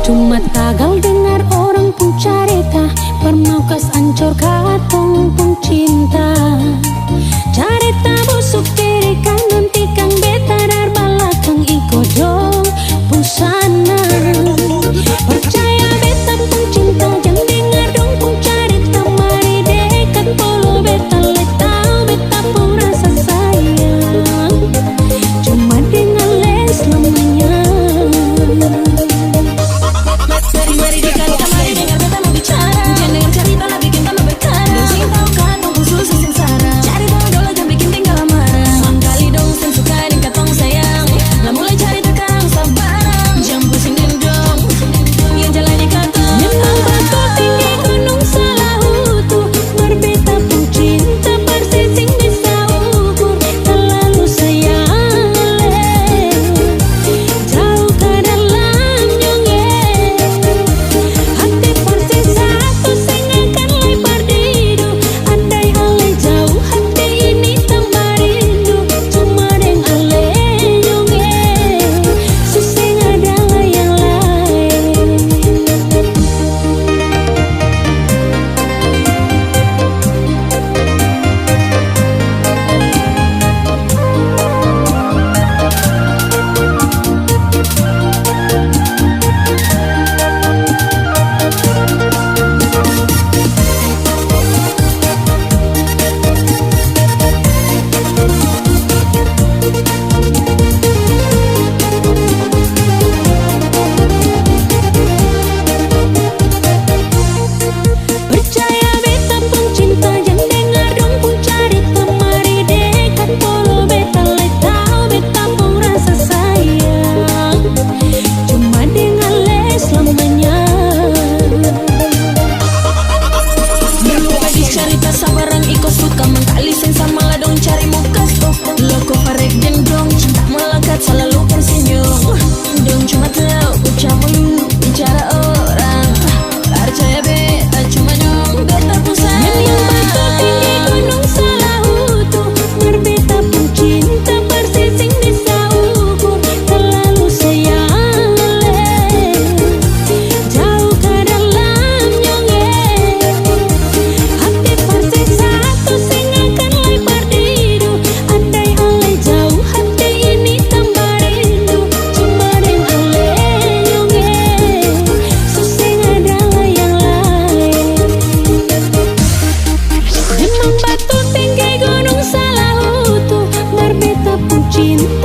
Cuma tagal dengar orang pun carita, permaukas ancur katong pun cinta. Carita busuk kiri kanan tikang beta dar balakang iko dong pusana. Percaya beta pun cinta, jangan dengar dong pun carita. Mari dekat polo beta letau, beta pun rasa sayang. Cuma dengan les lamanya. Mari dekat, mari dengar beta mau bicara. Jangan dengar cerita lah bikin tambah berkara. Dong sing tau kan dong khusus sengsara. Cari tahu dulu jangan bikin tinggal marah. Mangkali dong sen suka dengan katong sayang. Lah mulai cari sekarang sabarang. Jangan pusing dong, yang jalani katong. Memang batu tinggi gunung Salahutu, berbeta pun cinta persising bisa ukur. Terlalu sayang jauh ke dalam nyonge. Hati persis satu sing akan lebar didu. Andai ale jauh hati ini tambah rindu. Cuma deng ale nyonge, suseng adalah yang lain. Percaya beta pun cinta, jangan dengar dong pun carita. Mari dekat polo beta letau, beta pun rasa sayang. Cuma dengan les lamanya. Belum habis cerita sabarang iko suka mengkali sen sama lah dong cari muka stok. Loko parek dan dong cinta melekat selalu tersenyum. Dong cuma tahu ucap mulu bicara orang. Percaya beta cuma dong beta pun sayang. Memang batu tinggi gunung Salahutu, berbeta pun cinta persising bisa ukur. Terlalu sayang jauh ke dalam nyonge. Hati persis satu sing akan lebar didu. Andai ale jauh hati ini tambah rindu. Cuma deng ale nyonge, suseng adalah yang lain. Memang batu tinggi gunung Salahutu, berbeta pun cinta